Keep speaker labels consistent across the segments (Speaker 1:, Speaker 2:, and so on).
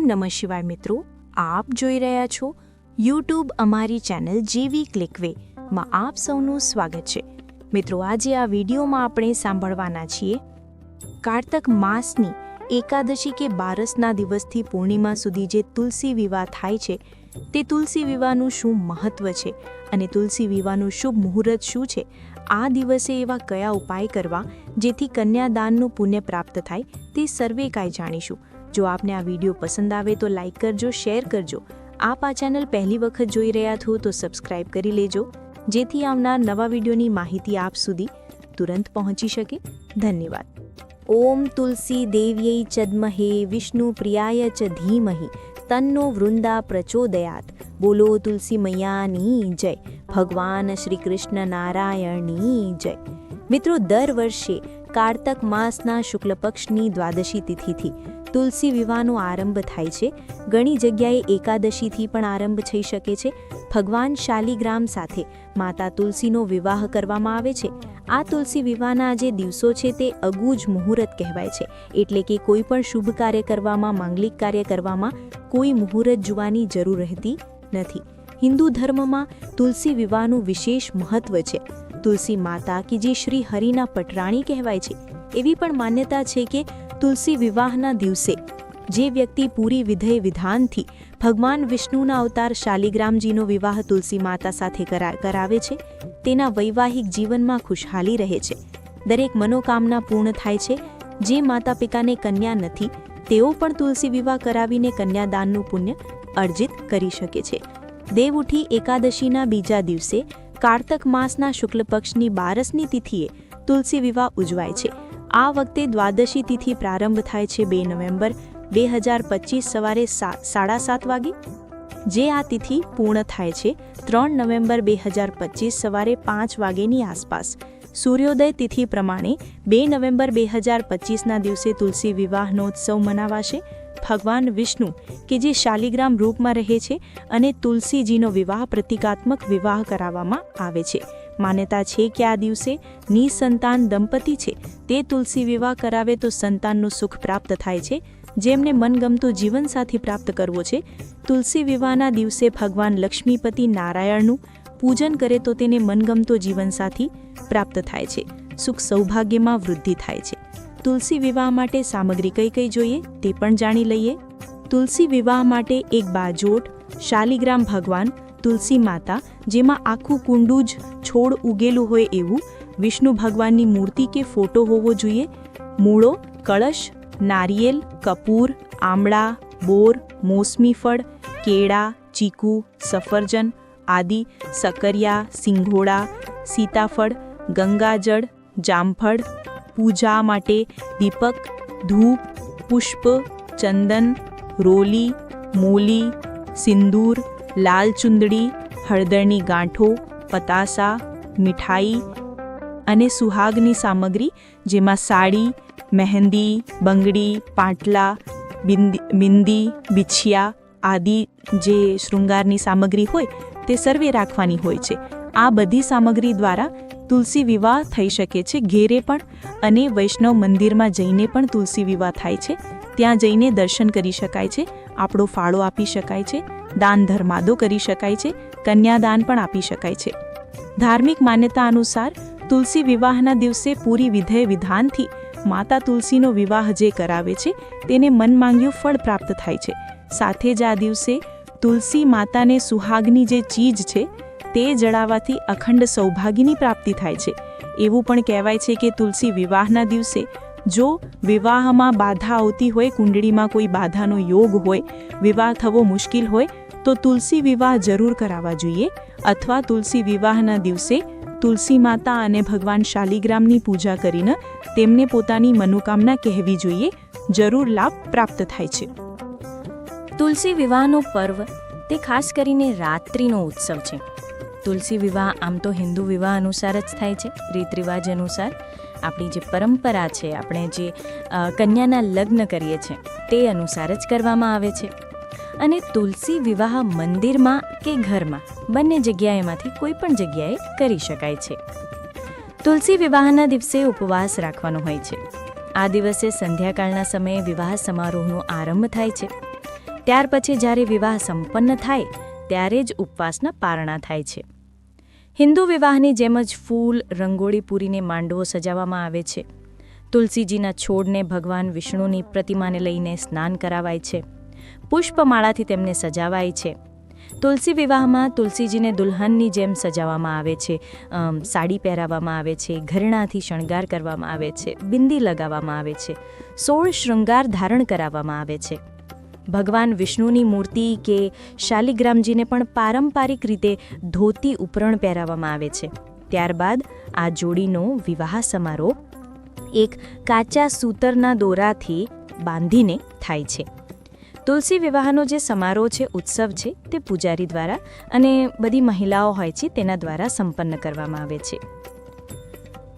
Speaker 1: નમઃ શિવાય મિત્રો, આપ જોઈ રહ્યા છો યુટ્યુબ અમારી ચેનલ જેવી ક્લિકવે માં આપ સૌનું સ્વાગત છે। મિત્રો, આજે આ વિડીયોમાં આપણે સાંભળવાના છીએ કાર્તક માસની એકાદશી કે બારસના દિવસથી પૂર્ણિમા સુધી જે તુલસી વિવાહ થાય છે તે તુલસી વિવાહનું શું મહત્વ છે અને તુલસી વિવાહનું શુભ મુહૂર્ત શું છે। આ દિવસે એવા કયા ઉપાય કરવા જેથી કન્યાદાનનું પુણ્ય પ્રાપ્ત થાય તે સર્વે કાંઈ જાણીશું। જો આપને આ વિડીયો પસંદ આવે તો લાઇક કરજો, શેર કરજો। આપ આ ચેનલ પહેલી વખત જોઈ રહ્યા છો તો સબસ્ક્રાઇબ કરી લેજો, જેથી આવનાર નવા વિડીયોની માહિતી આપ સુધી તુરંત પહોંચી શકે। ધન્યવાદ। ઓમ તુલસી દેવ્યૈ ચદ્મહે વિષ્ણુ પ્રિયાય ચ ધીમહિ તન્નો વૃંદા પ્રચોદયાત। બોલો તુલસી મૈયાની જય, ભગવાન શ્રી કૃષ્ણ નારાયણની જય। મિત્રો, દર વર્ષે કાર્તક માસના શુક્લ પક્ષની દ્વાદશી તિથિથી તુલસી વિવાહનો આરંભ થાય છે। ઘણી જગ્યાએ એકાદશીથી પણ આરંભ થઈ શકે છે। ભગવાન શાલિગ્રામ સાથે માતા તુલસીનો વિવાહ કરવામાં આવે છે। આ તુલસી વિવાહના જે દિવસો છે તે અગુજ મુહૂર્ત કહેવાય છે, એટલે કે કોઈ પણ શુભ કાર્ય કરવામાં, માંગલિક કાર્ય કરવામાં કોઈ મુહૂર્ત જોવાની જરૂર રહેતી નથી। હિન્દુ ધર્મમાં તુલસી વિવાહનું વિશેષ મહત્વ છે। તુલસી માતા કે જે શ્રી હરિના પટરાણી કહેવાય છે, એવી પણ માન્યતા છે કે તુલસી વિવાહના દિવસે જે વ્યક્તિ પૂરી વિધેય વિધાનથી ભગવાન વિષ્ણુના અવતાર શાલિગ્રામજીનો વિવાહ તુલસી માતા સાથે કરાવે છે, તેના વૈવાહિક જીવનમાં ખુશહાલી રહે છે, દરેક મનોકામના પૂર્ણ થાય છે। જે માતા પિતાને કન્યા નથી તેઓ પણ તુલસી વિવાહ કરાવીને કન્યાદાનનું પુણ્ય અર્જિત કરી શકે છે। દેવઉઠી એકાદશીના બીજા દિવસે કાર્તક માસના શુક્લ પક્ષની બારસની તિથિએ તુલસી વિવાહ ઉજવાય છે। આ વખતે દ્વાદશી તિથિ પ્રારંભ થાય છે 2 નવેમ્બર 2025 સવારે 7:30 વાગે, જે આ તિથિ પૂર્ણ થાય છે 3 નવેમ્બર 2025 સવારે 5 વાગ્યાની આસપાસ। સૂર્યોદય તિથિ પ્રમાણે 2 નવેમ્બર 2025ના દિવસે તુલસી વિવાહનો ઉત્સવ મનાવાશે। ભગવાન વિષ્ણુ કે જે શાલિગ્રામ રૂપમાં રહે છે અને તુલસીજીનો વિવાહ પ્રતિકાત્મક વિવાહ કરાવવામાં આવે છે। માન્યતા છે કે આ દિવસે નિસંતાન દંપતી છે તે તુલસી વિવાહ કરાવે તો સંતાનનું સુખ પ્રાપ્ત થાય છે। જેમને મનગમતો જીવનસાથી પ્રાપ્ત કરવો છે, તુલસી વિવાહના દિવસે ભગવાન લક્ષ્મીપતિ નારાયણનું પૂજન કરે તો તેને મનગમતો જીવનસાથી પ્રાપ્ત થાય છે, સુખ સૌભાગ્યમાં વૃદ્ધિ થાય છે। તુલસી વિવાહ માટે સામગ્રી કઈ કઈ જોઈએ તે પણ જાણી લઈએ। તુલસી વિવાહ માટે એક બાજોટ, શાલિગ્રામ ભગવાન, તુલસી માતા જેમાં આખું કુંડું જ છોડ ઉગેલું હોય એવું, વિષ્ણુ ભગવાનની મૂર્તિ કે ફોટો હોવો જોઈએ, મૂળો, કળશ, નારિયેલ, કપૂર, આમળા, બોર, મોસમી ફળ, કેળા, ચીકુ, સફરજન આદિ, સકરિયા, સિંઘોડા, સીતાફળ, ગંગાજળ, જામફળ, પૂજા માટે દીપક, ધૂપ, પુષ્પ, ચંદન, રોલી, મૂલી, સિંદૂર, લાલ ચુંદડી, હળદરની ગાંઠો, પતાસા, મીઠાઈ અને સુહાગની સામગ્રી જેમાં સાડી, મહેંદી, બંગડી, પાટલા, બિંદી, બિછિયા આદિ જે શૃંગારની સામગ્રી હોય તે સર્વે રાખવાની હોય છે। આ બધી સામગ્રી દ્વારા તુલસી વિવાહ થઈ શકે છે ઘેરે પણ, અને વૈષ્ણવ મંદિરમાં જઈને પણ તુલસી વિવાહ થાય છે। ત્યાં જઈને દર્શન કરી શકાય છે, આપણો ફાળો આપી શકાય છે, દાન ધર્માદો કરી શકાય છે, કન્યાદાન પણ આપી શકાય છે। ધાર્મિક માન્યતા અનુસાર તુલસી વિવાહના દિવસે પૂરી વિધેય વિધાનથી માતા તુલસીનો વિવાહ જે કરાવે છે તેને મન માંગ્યું ફળ પ્રાપ્ત થાય છે। સાથે જ આ દિવસે તુલસી માતાને સુહાગની જે ચીજ છે તે જડાવવાથી અખંડ સૌભાગ્યની પ્રાપ્તિ થાય છે। એવું પણ કહેવાય છે કે તુલસી વિવાહના દિવસે જો વિવાહમાં બાધા આવતી હોય, કુંડળીમાં કોઈ બાધાનો યોગ હોય, વિવાહ થવો મુશ્કેલ હોય તો તુલસી વિવાહ જરૂર કરાવવા જોઈએ, અથવા તુલસી વિવાહના દિવસે તુલસી માતા અને ભગવાન શાલિગ્રામની પૂજા કરીને તેમને પોતાની મનોકામના કહેવી જોઈએ, જરૂર લાભ પ્રાપ્ત થાય છે। તુલસી વિવાહનો પર્વ તે ખાસ કરીને રાત્રિનો ઉત્સવ છે। તુલસી વિવાહ આમ તો હિન્દુ વિવાહ અનુસાર જ થાય છે, રીત રિવાજ અનુસાર, આપણી જે પરંપરા છે, આપણે જે કન્યાના લગ્ન કરીએ છીએ તે અનુસાર જ કરવામાં આવે છે। અને તુલસી વિવાહ મંદિરમાં કે ઘરમાં બંને જગ્યાએમાંથી કોઈ પણ જગ્યાએ કરી શકાય છે। તુલસી વિવાહના દિવસે ઉપવાસ રાખવાનો હોય છે। આ દિવસે સંધ્યાકાળના સમયે વિવાહ સમારોહનો આરંભ થાય છે। ત્યાર પછી જ્યારે વિવાહ સંપન્ન થાય ત્યારે જ ઉપવાસના પારણા થાય છે. હિન્દુ વિવાહની જેમ જ ફૂલ રંગોળી પૂરીને માંડવો સજાવવામાં આવે છે. તુલસીજીના છોડને ભગવાન વિષ્ણુની પ્રતિમાને લઈને સ્નાન કરાવાય છે. પુષ્પમાળાથી તેમને સજાવાય છે. તુલસી વિવાહમાં તુલસીજીને દુલ્હનની જેમ સજાવવામાં આવે છે, સાડી પહેરાવવામાં આવે છે, ઘરેણાથી શણગાર કરવામાં આવે છે, બિંદી લગાવવામાં આવે છે, 16 શૃંગાર ધારણ કરાવવામાં આવે છે. ભગવાન વિષ્ણુની મૂર્તિ કે શાલિગ્રામજીને પણ પારંપરિક રીતે ધોતી ઉપરણ પહેરાવવામાં આવે છે. ત્યારબાદ આ જોડીનો વિવાહ સમારોહ એક કાચા સૂતરના દોરાથી બાંધીને થાય છે. તુલસી વિવાહનો જે સમારોહ છે, ઉત્સવ છે, તે પૂજારી દ્વારા અને બધી મહિલાઓ હોય છે તેના દ્વારા સંપન્ન કરવામાં આવે છે.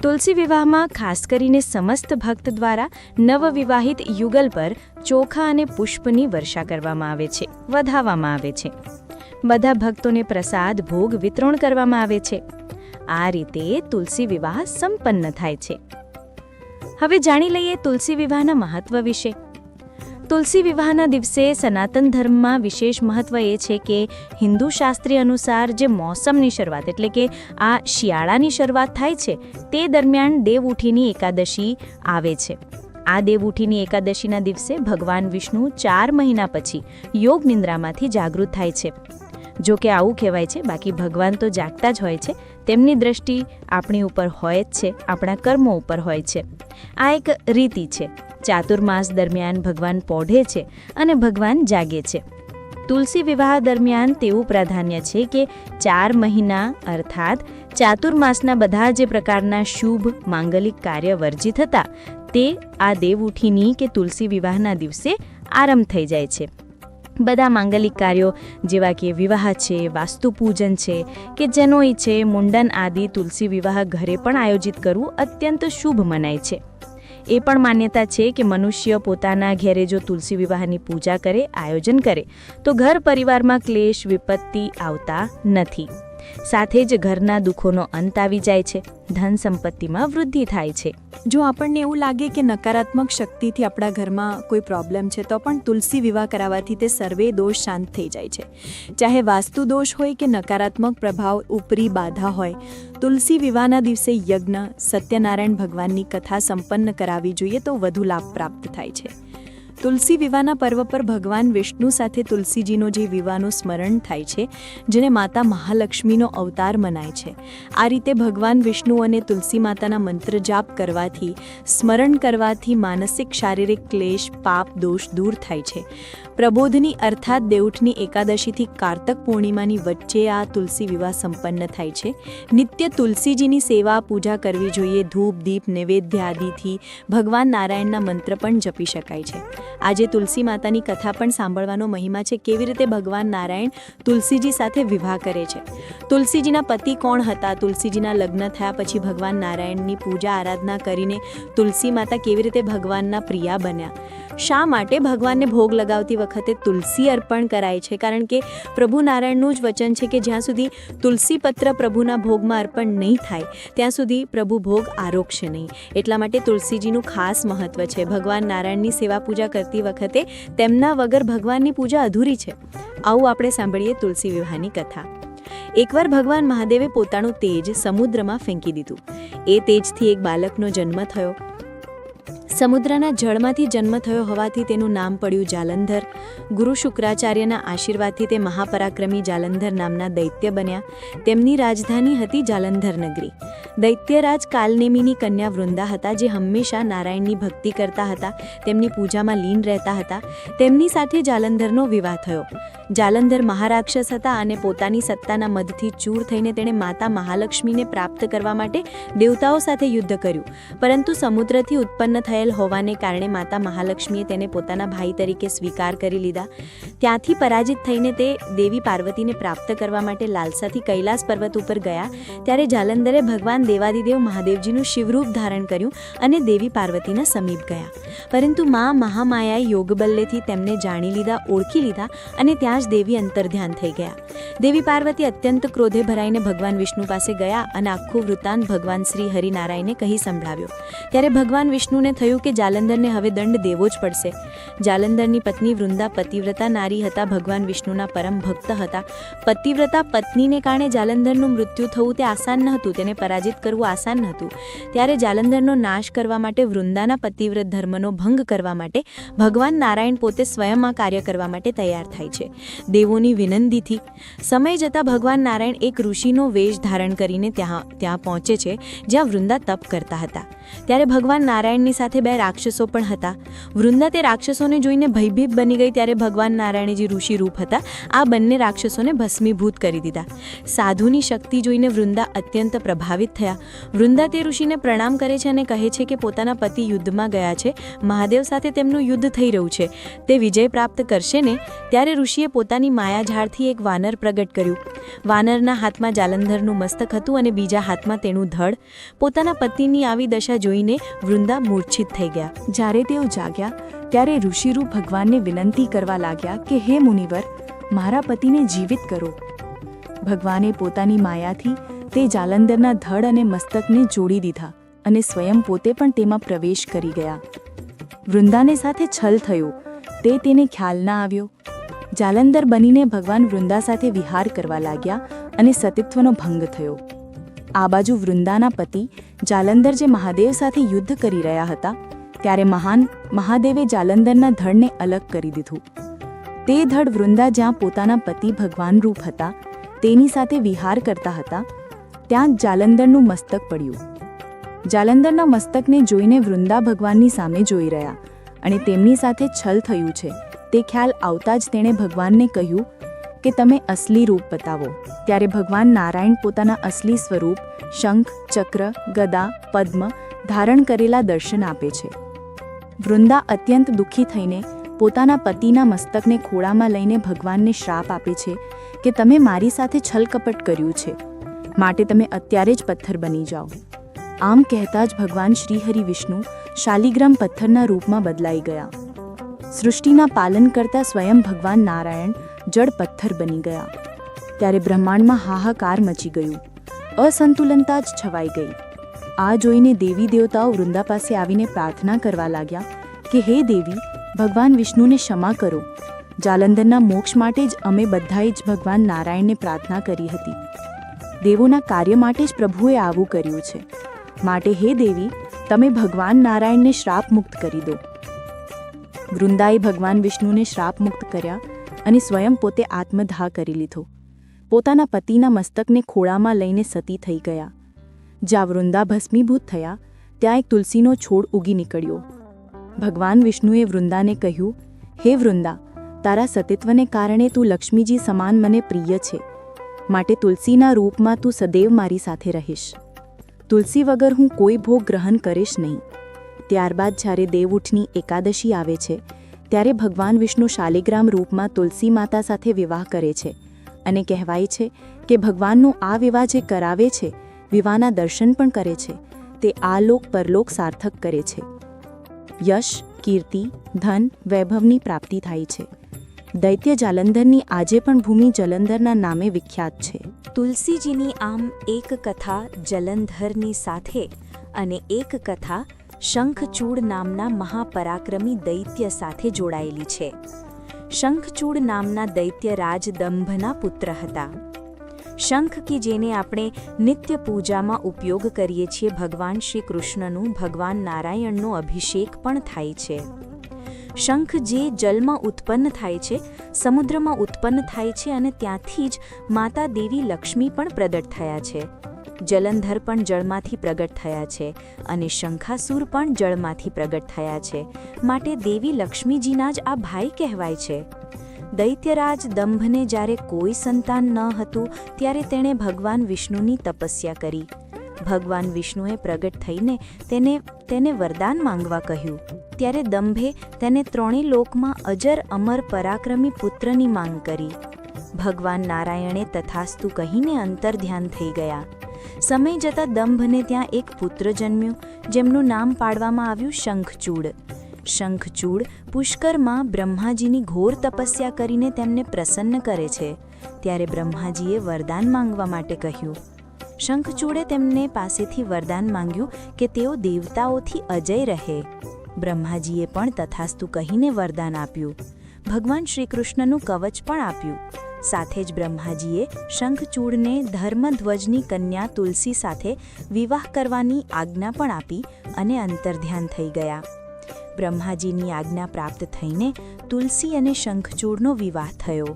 Speaker 1: તુલસી વિવાહમાં ખાસ કરીને સમસ્ત ભક્ત દ્વારા નવવિવાહિત યુગલ પર ચોખા અને પુષ્પની વર્ષા કરવામાં આવે છે, વધાવવામાં આવે છે. બધા ભક્તોને પ્રસાદ ભોગ વિતરણ કરવામાં આવે છે. આ રીતે તુલસી વિવાહ સંપન્ન થાય છે. હવે જાણી લઈએ તુલસી વિવાહના મહત્વ વિશે. તુલસી વિવાહના દિવસે સનાતન ધર્મમાં વિશેષ મહત્વ એ છે કે હિન્દુ શાસ્ત્રી અનુસાર જે મોસમની શરૂઆત એટલે કે આ શિયાળાની શરૂઆત થાય છે તે દરમિયાન દેવઉઠીની એકાદશી આવે છે. આ દેવઉઠીની એકાદશીના દિવસે ભગવાન વિષ્ણુ 4 મહિના પછી યોગ નિંદ્રામાંથી જાગૃત થાય છે. જો કે આવું કહેવાય છે, બાકી ભગવાન તો જાગતા જ હોય છે. તેમની દ્રષ્ટિ આપણી ઉપર હોય જ છે, આપણા કર્મો ઉપર હોય છે. આ એક રીતિ છે. ચાતુર્માસ દરમિયાન ભગવાન પોઢે છે અને ભગવાન જાગે છે. તુલસી વિવાહ દરમિયાન તેવું પ્રાધાન્ય છે કે 4 મહિના અર્થાત ચાતુર્માસના બધા જે પ્રકારના શુભ માંગલિક કાર્ય વર્જિત હતા તે આ દેવઉઠીની કે તુલસી વિવાહના દિવસે આરંભ થઈ જાય છે. બધા માંગલિક કાર્યો જેવા કે વિવાહ છે, વાસ્તુ પૂજન છે કે જનોઈ છે, મુંડન આદિ તુલસી વિવાહ ઘરે પણ આયોજિત કરવું અત્યંત શુભ મનાય છે. એ પણ માન્યતા છે કે મનુષ્ય પોતાના ઘેરે જો તુલસી વિવાહની પૂજા કરે, આયોજન કરે તો ઘર પરિવારમાં ક્લેશ વિપત્તિ આવતા નથી. સાથે જ ઘરના દુઃખોનો અંત આવી જાય છે, ધન સંપત્તિમાં વૃદ્ધિ થાય છે.
Speaker 2: જો આપણને એવું લાગે કે નકારાત્મક શક્તિથી આપણા ઘરમાં કોઈ પ્રોબ્લેમ છે તો પણ તુલસી વિવાહ કરાવવાથી તે સર્વે દોષ શાંત થઈ જાય છે. ચાહે વાસ્તુ દોષ હોય કે નકારાત્મક પ્રભાવ ઉપરી બાધા હોય, તુલસી વિવાહના દિવસે યજ્ઞ, સત્યનારાયણ ભગવાનની કથા સંપન્ન કરાવવી જોઈએ તો વધુ લાભ પ્રાપ્ત થાય છે. તુલસી વિવાહના પર્વ પર ભગવાન વિષ્ણુ સાથે તુલસીજીનો જે વિવાહનું સ્મરણ થાય છે, જેને માતા મહાલક્ષ્મીનો અવતાર મનાય છે. આ રીતે ભગવાન વિષ્ણુ અને તુલસી માતાના મંત્ર જાપ કરવાથી, સ્મરણ કરવાથી માનસિક શારીરિક ક્લેશ, પાપ દોષ દૂર થાય છે. પ્રબોધની અર્થાત દેવઉઠની એકાદશીથી કારતક પૂર્ણિમાની વચ્ચે આ તુલસી વિવાહ સંપન્ન થાય છે. નિત્ય તુલસીજીની સેવા પૂજા કરવી જોઈએ. ધૂપ દીપ નૈવેદ્ય આદિથી ભગવાન નારાયણના મંત્ર પણ જપી શકાય છે. આજે તુલસી માતાની કથા પણ સાંભળવાનો મહિમા છે, કેવી રીતે ભગવાન નારાયણ તુલસીજી સાથે વિવાહ કરે છે. તુલસીજીના પતિ કોણ હતા, તુલસીજીના લગ્ન થયા પછી ભગવાન નારાયણની પૂજા આરાધના કરીને તુલસી માતા કેવી રીતે ભગવાનના પ્રિયા બન્યા. શા માટે ભગવાનને ભોગ લગાવતી વખતે તુલસી અર્પણ કરાય છે? કારણ કે પ્રભુ નારાયણનું જ વચન છે કે જ્યાં સુધી તુલસી પત્ર પ્રભુના ભોગમાં અર્પણ નહીં થાય ત્યાં સુધી પ્રભુ ભોગ આરોગશે નહીં. એટલા માટે તુલસીજીનું ખાસ મહત્વ છે. ભગવાન નારાયણની સેવા પૂજા કરતી વખતે તેમના વગર ભગવાનની પૂજા અધૂરી છે. આવું આપણે સાંભળીએ તુલસી વિવાહની કથા. એકવાર ભગવાન મહાદેવે પોતાનું તેજ સમુદ્રમાં ફેંકી દીધું. એ તેજથી એક બાળકનો જન્મ થયો. સમુદ્રના જળમાંથી જન્મ થયો હોવાથી તેનું નામ પડ્યું જાલંધર. ગુરુ શુક્રાચાર્યના આશીર્વાદથી તે મહાપરાક્રમી જાલંધર નામના દૈત્ય બન્યા. તેમની રાજધાની હતી જાલંધર નગરી. દૈત્યરાજ કાલનેમીની કન્યા વૃંદા હતા, જે હંમેશા નારાયણની ભક્તિ કરતા હતા, તેમની પૂજામાં લીન રહેતા હતા. તેમની સાથે જાલંધરનો વિવાહ થયો. જાલંધર મહારાક્ષસ હતા અને પોતાની સત્તાના મદથી ચૂર થઈને તેણે માતા મહાલક્ષ્મીને પ્રાપ્ત કરવા માટે દેવતાઓ સાથે યુદ્ધ કર્યું. પરંતુ સમુદ્રથી ઉત્પન્ન થયેલ હોવાને કારણે માતા મહાલક્ષ્મીએ તેને પોતાના ભાઈ તરીકે સ્વીકાર કરી લીધા. ત્યાંથી પરાજિત થઈને તે દેવી પાર્વતીને પ્રાપ્ત કરવા માટે લાલસાથી કૈલાસ પર્વત ઉપર ગયા. ત્યારે જાલંધરે ભગવાન દેવાદિદેવ મહાદેવજીનું શિવરૂપ ધારણ કર્યું અને દેવી પાર્વતીના સમીપ ગયા. પરંતુ મા મહામાયાએ યોગબલ્લેથી તેમને જાણી લીધા, ઓળખી લીધા અને ત્યાં જ દેવી અંતર્ધ્યાન થઈ ગયા. દેવી પાર્વતી અત્યંત ક્રોધે ભરાઈને ભગવાન વિષ્ણુ પાસે ગયા અને આખું વૃત્તાંત ભગવાન શ્રી હરિનારાયણે કહી સંભળાવ્યો. ત્યારે ભગવાન વિષ્ણુને થયું કે જાલંધરને હવે દંડ દેવો જ પડશે. જાલંધરની પત્ની વૃંદા પતિવ્રતા નારી હતા, ભગવાન વિષ્ણુના પરમ ભક્ત હતા. પતિવ્રતા પત્નીને કારણે જાલંધરનું મૃત્યુ થવું તે આસાન ન હતું, તેને પરાજિત કરવું આસાન ન હતું. ત્યારે જાલંધરનો નાશ કરવા માટે, વૃંદાના પતિવ્રત ધર્મનો ભંગ કરવા માટે ભગવાન નારાયણ પોતે સ્વયં આ કાર્ય કરવા માટે તૈયાર થાય છે. દેવોની વિનંતીથી સમય જતાં ભગવાન નારાયણ એક ઋષિનો વેશ ધારણ કરીને ત્યાં પહોંચે છે, જ્યાં વૃંદા તપ કરતા હતા. ત્યારે ભગવાન નારાયણની સાથે બે રાક્ષસો પણ હતા. વૃંદા તે રાક્ષસોને જોઈને ભયભીત બની ગઈ. ત્યારે ભગવાન નારાયણે જે ઋષિ રૂપ હતા, આ બંને રાક્ષસોને ભસ્મીભૂત કરી દીધા. સાધુની શક્તિ જોઈને વૃંદા અત્યંત પ્રભાવિત થયા. વૃંદા તે ઋષિને પ્રણામ કરે છે અને કહે છે કે પોતાના પતિ યુદ્ધમાં ગયા છે, મહાદેવ સાથે તેમનું યુદ્ધ થઈ રહ્યું છે, તે વિજય પ્રાપ્ત કરશે ને. ત્યારે ઋષિએ પોતાની માયાઝાળથી એક વાનર પ્રગટ કર્યું. વાનરના હાથમાં જાલંધરનું મસ્તક હતું અને બીજા હાથમાં તેનું ધડ. પોતાના પતિની આવી દશા જોઈને વૃંદા મૂર્છિત થઈ ગયા.
Speaker 1: જ્યારે તેઓ જાગ્યા ત્યારે ઋષિરૂપ ભગવાનને વિનંતી કરવા લાગ્યા કે હે મુનિવર, મારા પતિને જીવિત કરો. ભગવાને પોતાની માયાથી તે જાલંધરના ધડ અને મસ્તકને જોડી દીધા અને સ્વયં પોતે પણ તેમાં પ્રવેશ કરી ગયા. વૃંદાને સાથે છલ થયો તે તેને ખ્યાલ ના આવ્યો. જાલંધર બનીને ભગવાન વૃંદા સાથે વિહાર કરવા લાગ્યા અને સતીત્વનો ભંગ થયો. આ બાજુ વૃંદાના પતિ જાલંધર જે મહાદેવ સાથે યુદ્ધ કરી રહ્યા હતા, ત્યારે મહાદેવે જાલંધરના ધડને અલગ કરી દીધું. તે ધડ વૃંદા જ્યાં પોતાના પતિ ભગવાન રૂપ હતા તેની સાથે વિહાર કરતા હતા, ત્યાં જ જાલંધરનું મસ્તક પડ્યું. જાલંધરના મસ્તકને જોઈને વૃંદા ભગવાનની સામે જોઈ રહ્યા અને તેમની સાથે છલ થયું છે તે ખ્યાલ આવતા જ તેણે ભગવાનને કહ્યું કે તમે અસલી રૂપ બતાવો. ત્યારે ભગવાન નારાયણ પોતાના અસલી સ્વરૂપ શંખ, ચક્ર, ગદા, પદ્મ ધારણ કરેલા દર્શન આપે છે. વૃંદા અત્યંત દુઃખી થઈને પોતાના પતિના મસ્તકને ખોળામાં લઈને ભગવાનને શ્રાપ આપે છે કે તમે મારી સાથે છલકપટ કર્યું છે, માટે તમે અત્યારે જ પથ્થર બની જાઓ. આમ કહેતા જ ભગવાન શ્રીહરિ વિષ્ણુ શાલિગ્રામ પથ્થરના રૂપમાં બદલાઈ ગયા. સૃષ્ટિના પાલન કરતા સ્વયં ભગવાન નારાયણ જડ પથ્થર બની ગયા. ત્યારે બ્રહ્માંડમાં હાહાકાર મચી ગયું, અસંતુલનતા જ છવાઈ ગઈ. આ જોઈને દેવી દેવતાઓ વૃંદા પાસે આવીને પ્રાર્થના કરવા લાગ્યા કે હે દેવી, ભગવાન વિષ્ણુને ક્ષમા કરો. જાલંધરના મોક્ષ માટે જ અમે બધાએ જ ભગવાન નારાયણને પ્રાર્થના કરી હતી. દેવોના કાર્ય માટે જ પ્રભુએ આવું કર્યું છે, માટે હે દેવી, તમે ભગવાન નારાયણને શ્રાપ મુક્ત કરી દો. વૃંદાએ ભગવાન વિષ્ણુને શ્રાપ મુક્ત કર્યા અને સ્વયં પોતે આત્મદાહ કરી લીધો. પોતાના પતિના મસ્તકને ખોળામાં લઈને સતી થઈ ગયા. જ્યાં વૃંદા ભસ્મીભૂત થયા ત્યાં એક તુલસીનો છોડ ઉગી નીકળ્યો. ભગવાન વિષ્ણુએ વૃંદાને કહ્યું, હે વૃંદા, તારા સતીત્વને કારણે તું લક્ષ્મીજી સમાન મને પ્રિય છે, માટે તુલસીના રૂપમાં તું સદૈવ મારી સાથે રહીશ. તુલસી વગર હું કોઈ ભોગ ગ્રહણ કરીશ નહીં. ત્યારબાદ જ્યારે દેવઉઠની એકાદશી આવે છે ત્યારે ભગવાન વિષ્ણુ શાલિગ્રામ રૂપમાં તુલસી માતા સાથે વિવાહ કરે છે અને કહેવાય છે કે ભગવાનનો આ વિવાહ જે કરાવે છે, વિવાહના દર્શન પણ કરે છે, તે આલોક પરલોક સાર્થક કરે છે. યશ, કીર્તિ, ધન, વૈભવની પ્રાપ્તિ થાય છે. દૈત્ય જાલંધરની આજે પણ ભૂમિ જલંધરના નામે વિખ્યાત છે. તુલસીજીની આમ એક કથા જલંધરની સાથે અને એક કથા શંખચૂડ નામના મહાપરાક્રમી દૈત્ય સાથે જોડાયેલી છે. શંખચૂડ નામના દૈત્ય રાજ દંભના પુત્ર હતા. શંખ કે જેને આપણે નિત્ય પૂજામાં ઉપયોગ કરીએ છીએ, ભગવાન શ્રી કૃષ્ણનું, ભગવાન નારાયણનો અભિષેક પણ થાય છે. શંખ જે જલમાં ઉત્પન્ન થાય છે, સમુદ્રમાં ઉત્પન્ન થાય છે અને ત્યાંથી જ માતા દેવી લક્ષ્મી પણ પ્રગટ થયા છે. જલંધર પણ જળમાંથી પ્રગટ થયા છે અને શંખાસુર પણ જળમાંથી પ્રગટ થયા છે, માટે દેવી લક્ષ્મીજીના જ આ ભાઈ કહેવાય છે. દૈત્યરાજ દંભને જ્યારે કોઈ સંતાન ન હતું ત્યારે તેણે ભગવાન વિષ્ણુની તપસ્યા કરી. ભગવાન વિષ્ણુએ પ્રગટ થઈને તેને વરદાન માંગવા કહ્યું. ત્યારે દંભે તેને ત્રણેય લોકમાં અજર અમર પરાક્રમી પુત્રની માંગ કરી. ભગવાન નારાયણે તથાસ્તુ કહીને અંતર્ધ્યાન થઈ ગયા. સમય જતાં દંભને ત્યાં એક પુત્ર જન્મ્યો, જેમનું નામ પાડવામાં આવ્યું શંખચૂડ. શંખચૂડ પુષ્કરમાં બ્રહ્માજીની ઘોર તપસ્યા કરીને તેમને પ્રસન્ન કરે છે. ત્યારે બ્રહ્માજીએ વરદાન માંગવા માટે કહ્યું. શંખચૂડે તેમને પાસેથી વરદાન માંગ્યું કે તેઓ દેવતાઓથી અજય રહે. બ્રહ્માજીએ પણ તથાસ્તુ કહીને વરદાન આપ્યું. ભગવાન શ્રીકૃષ્ણનું કવચ પણ આપ્યું. સાથે જ બ્રહ્માજીએ શંખચૂડને ધર્મધ્વજની કન્યા તુલસી સાથે વિવાહ કરવાની આજ્ઞા પણ આપી અને અંતર્ધ્યાન થઈ ગયા. બ્રહ્માજીની આજ્ઞા પ્રાપ્ત થઈને તુલસી અને શંખચૂડનો વિવાહ થયો.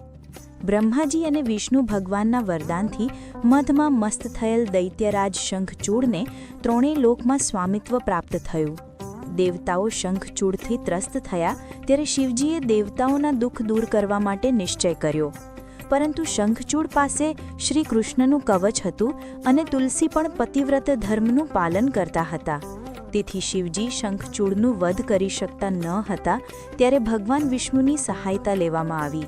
Speaker 1: બ્રહ્માજી અને વિષ્ણુ ભગવાનના વરદાનથી મધમાં મસ્ત થયેલ દૈત્યરાજ શંખચૂડને ત્રણેય લોકમાં સ્વામિત્વ પ્રાપ્ત થયું. દેવતાઓ શંખચૂડથી ત્રસ્ત થયા ત્યારે શિવજીએ દેવતાઓના દુઃખ દૂર કરવા માટે નિશ્ચય કર્યો. પરંતુ શંખચૂડ પાસે શ્રી કૃષ્ણનું કવચ હતું અને તુલસી પણ પતિવ્રત ધર્મનું પાલન કરતા હતા. તેથી શિવજી શંખચૂડનું વધ કરી શકતા ન હતા ત્યારે ભગવાન વિષ્ણુની સહાયતા લેવામાં આવી.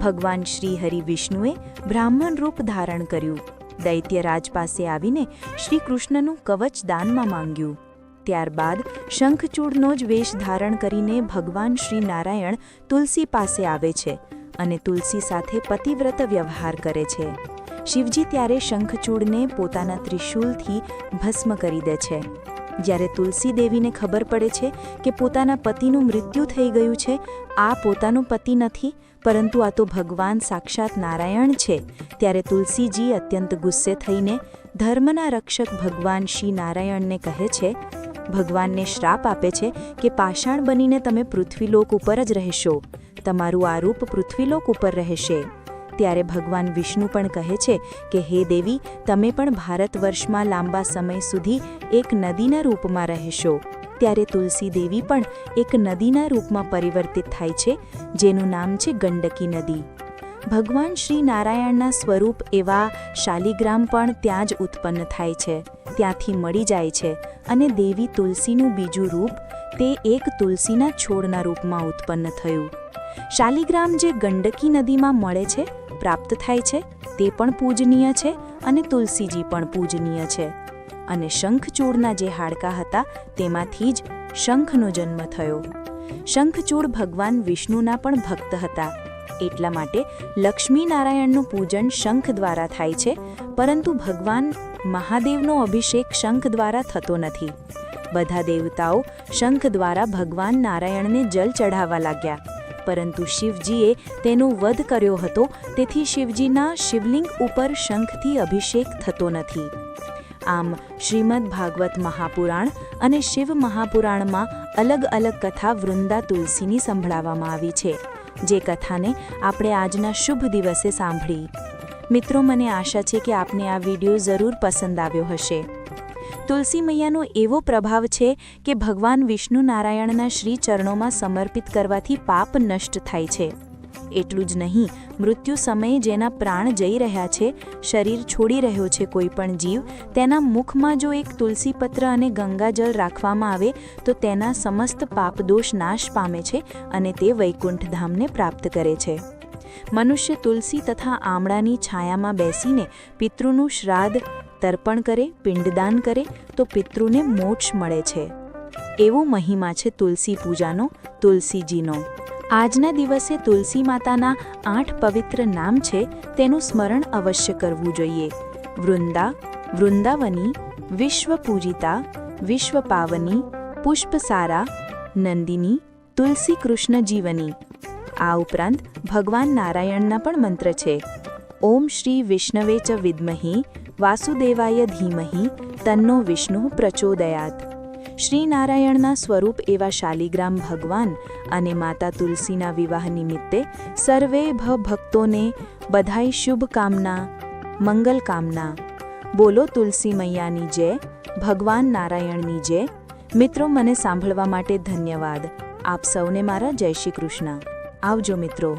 Speaker 1: ભગવાન શ્રી હરિ વિષ્ણુએ બ્રાહ્મણ રૂપ ધારણ કર્યું. દૈત્યરાજ પાસે આવીને શ્રી કૃષ્ણનું કવચ દાનમાં માંગ્યું. ત્યારબાદ શંખચૂડનો જ વેશ ધારણ કરીને ભગવાન શ્રી નારાયણ તુલસી પાસે આવે છે અને તુલસી સાથે પતિવ્રત વ્યવહાર કરે છે. શિવજી ત્યારે શંખચૂડને પોતાના ત્રિશૂલથી ભસ્મ કરી દે છે. જ્યારે તુલસી દેવીને ખબર પડે છે કે પોતાના પતિનું મૃત્યુ થઈ ગયું છે, આ પોતાનો પતિ નથી પરંતુ આ તો ભગવાન સાક્ષાત નારાયણ છે, ત્યારે તુલસીજી અત્યંત ગુસ્સે થઈને ધર્મના રક્ષક ભગવાન શ્રી નારાયણને કહે છે, ભગવાનને શ્રાપ આપે છે કે પાષાણ બનીને તમે પૃથ્વીલોક ઉપર જ રહેશો, તમારું આ રૂપ પૃથ્વીલોક ઉપર રહેશે. ત્યારે ભગવાન વિષ્ણુ પણ કહે છે કે હે દેવી, તમે પણ ભારત વર્ષમાં લાંબા સમય સુધી એક નદીના રૂપમાં રહેશો. ત્યારે તુલસી દેવી પણ એક નદીના રૂપમાં પરિવર્તિત થાય છે, જેનું નામ છે ગંડકી નદી. ભગવાન શ્રી નારાયણના સ્વરૂપ એવા શાલિગ્રામ પણ ત્યાં જ ઉત્પન્ન થાય છે, ત્યાંથી મળી જાય છે અને દેવી તુલસીનું બીજું રૂપ તે એક તુલસીના છોડના રૂપમાં ઉત્પન્ન થયું. શાલિગ્રામ જે ગંડકી નદીમાં મળે છે, પ્રાપ્ત થાય છે, તે પણ પૂજનીય છે અને તુલસીજી પણ પૂજનીય છે. અને શંખચૂડના જે હાડકાં હતા તેમાંથી જ શંખનો જન્મ થયો. શંખચૂડ ભગવાન વિષ્ણુના પણ ભક્ત હતા. એટલા માટે લક્ષ્મીનારાયણનું પૂજન શંખ દ્વારા થાય છે, પરંતુ ભગવાન મહાદેવનો અભિષેક શંખ દ્વારા થતો નથી. બધા દેવતાઓ શંખ દ્વારા ભગવાન નારાયણને જલ ચઢાવવા લાગ્યા, પરંતુ શિવજીએ તેનો વધ કર્યો હતો, તેથી શિવજીના શિવલિંગ ઉપર શંખથી અભિષેક થતો નથી. આમ શ્રીમદ ભાગવત મહાપુરાણ અને શિવ મહાપુરાણમાં અલગ અલગ કથા વૃંદા તુલસીની સંભળાવવામાં આવી છે, જે કથાને આપણે આજના શુભ દિવસે સાંભળી. મિત્રો, મને આશા છે કે આપને આ વિડીયો જરૂર પસંદ આવ્યો હશે. તુલસી મૈયાનો એવો પ્રભાવ છે કે ભગવાન વિષ્ણુ નારાયણના શ્રી ચરણોમાં સમર્પિત કરવાથી પાપ નષ્ટ થાય છે. એટલું જ નહીં, મૃત્યુ સમયે જેના પ્રાણ જઈ રહ્યા છે, શરીર છોડી રહ્યો છે કોઈ પણ જીવ, તેના મુખમાં જો એક તુલસીપત્ર અને ગંગાજળ રાખવામાં આવે તો તેના સમસ્ત પાપદોષ નાશ પામે છે અને તે વૈકુંઠ ધામને પ્રાપ્ત કરે છે. મનુષ્ય તુલસી તથા આમળાની છાયામાં બેસીને પિતૃનું શ્રાદ્ધ તર્પણ કરે, પિંડદાન કરે તો પિતૃને મોક્ષ મળે છે. એવો મહિમા છે તુલસી પૂજાનો, તુલસીજીનો. આજના દિવસે તુલસી માતાના 8 પવિત્ર નામ છે, તેનું સ્મરણ અવશ્ય કરવું જોઈએ. વૃંદા, વૃંદાવની, વિશ્વપૂજિતા, વિશ્વપાવની, પુષ્પસારા, નંદિની, તુલસી કૃષ્ણ જીવની. આ ઉપરાંત ભગવાન નારાયણના પણ મંત્ર છે. ઓમ શ્રી વિષ્ણવે ચ વિદ્મહિ વાસુદેવાય ધીમહિ તન્નો વિષ્ણુ પ્રચોદયાત. શ્રી નારાયણના સ્વરૂપ એવા શાલિગ્રામ ભગવાન અને માતા તુલસીના વિવાહ નિમિત્તે સર્વે ભક્તોને બધાઈ શુભકામના, મંગલ કામના. બોલો તુલસી મૈયાની જય, ભગવાન નારાયણની જય. મિત્રો, મને સાંભળવા માટે ધન્યવાદ. આપ સૌને મારા જય શ્રી કૃષ્ણ. આવજો મિત્રો.